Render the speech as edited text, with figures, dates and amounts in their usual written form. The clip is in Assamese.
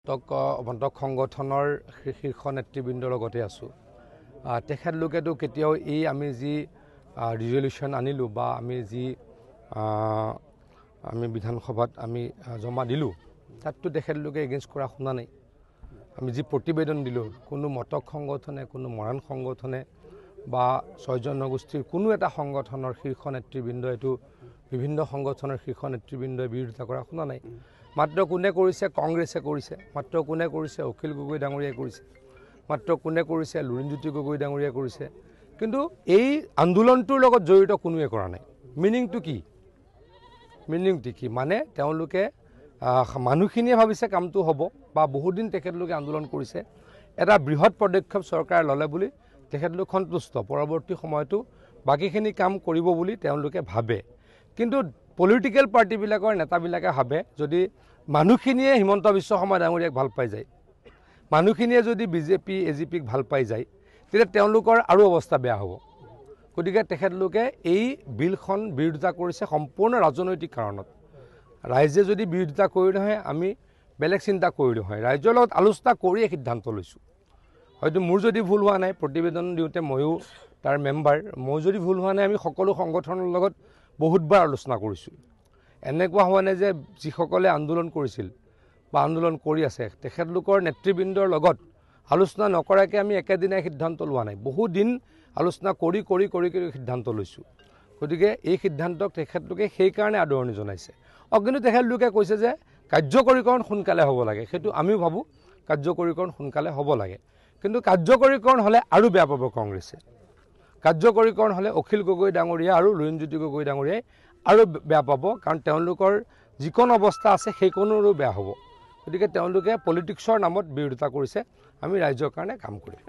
মটক সংগঠনৰ শীৰ্ষ নেতৃবৃন্দৰ লগতে আছোঁ। তেখেতলোকেতো কেতিয়াও এই আমি যি ৰিজলিউশ্যন আনিলোঁ বা আমি বিধানসভাত আমি জমা দিলোঁ তাততো তেখেতলোকে এগেইনষ্ট কৰা শুনা নাই। আমি যি প্ৰতিবেদন দিলোঁ কোনো মটক সংগঠনে কোনো মৰাণ সংগঠনে বা 6 জনগোষ্ঠীৰ কোনো এটা সংগঠনৰ শীৰ্ষ নেতৃবৃন্দ এইটো বিভিন্ন সংগঠনৰ শীৰ্ষ নেতৃবৃন্দই বিৰোধিতা কৰা শুনা নাই। মাত্ৰ কোনে কৰিছে কংগ্ৰেছে কৰিছে, মাত্ৰ কোনে কৰিছে অখিল গগৈ ডাঙৰীয়াই কৰিছে, মাত্ৰ কোনে কৰিছে লুৰিণজ্যোতি গগৈ ডাঙৰীয়াই কৰিছে, কিন্তু এই আন্দোলনটোৰ লগত জড়িত কোনোৱে কৰা নাই। মিনিংটো কি মানে তেওঁলোকে মানুহখিনিয়ে ভাবিছে কামটো হ'ব বা বহুদিন তেখেতলোকে আন্দোলন কৰিছে, এটা বৃহৎ পদক্ষেপ চৰকাৰে ল'লে বুলি তেখেতলোক সন্তুষ্ট, পৰৱৰ্তী সময়তো বাকীখিনি কাম কৰিব বুলি তেওঁলোকে ভাবে। কিন্তু পলিটিকেল পাৰ্টিবিলাকৰ নেতাবিলাকে ভাবে যদি মানুহখিনিয়ে হিমন্ত বিশ্ব শৰ্মা ডাঙৰীয়াক ভাল পাই যায়, মানুহখিনিয়ে যদি বিজেপি এজিপিক ভাল পাই যায় তেতিয়া তেওঁলোকৰ আৰু অৱস্থা বেয়া হ'ব। গতিকে তেখেতলোকে এই বিলখন বিৰোধিতা কৰিছে সম্পূৰ্ণ ৰাজনৈতিক কাৰণত। ৰাইজে যদি বিৰোধিতা কৰি নহয় আমি বেলেগ চিন্তা কৰিলোঁ হয়, ৰাইজৰ লগত আলোচনা কৰিয়ে সিদ্ধান্ত লৈছোঁ। হয়তো মোৰ যদি ভুল হোৱা নাই, প্ৰতিবেদন দিওঁতে ময়ো তাৰ মেম্বাৰ, মোৰ যদি ভুল হোৱা নাই আমি সকলো সংগঠনৰ লগত বহুতবাৰ আলোচনা কৰিছোঁ। এনেকুৱা হোৱা নাই যে যিসকলে আন্দোলন কৰিছিল বা আন্দোলন কৰি আছে তেখেতলোকৰ নেতৃবৃন্দৰ লগত আলোচনা নকৰাকৈ আমি একেদিনাই সিদ্ধান্ত লোৱা নাই, বহুদিন আলোচনা কৰি সিদ্ধান্ত লৈছোঁ। গতিকে এই সিদ্ধান্তক তেখেতলোকে সেইকাৰণে আদৰণি জনাইছে। কিন্তু তেখেতলোকে কৈছে যে কাৰ্যকৰীকৰণ সোনকালে হ'ব লাগে, সেইটো আমিও ভাবোঁ কাৰ্যকৰীকৰণ সোনকালে হ'ব লাগে। কিন্তু কাৰ্যকৰীকৰণ হ'লে আৰু বেয়া পাব কংগ্ৰেছে, কাৰ্যকৰীকৰণ হ'লে অখিল গগৈ ডাঙৰীয়া আৰু লুৰিণজ্যোতি গগৈ ডাঙৰীয়াই আৰু বেয়া পাব, কাৰণ তেওঁলোকৰ যিকণ অৱস্থা আছে সেইকণৰো বেয়া হ'ব। গতিকে তেওঁলোকে পলিটিক্সৰ নামত বিৰোধিতা কৰিছে, আমি ৰাইজৰ কাৰণে কাম কৰিম।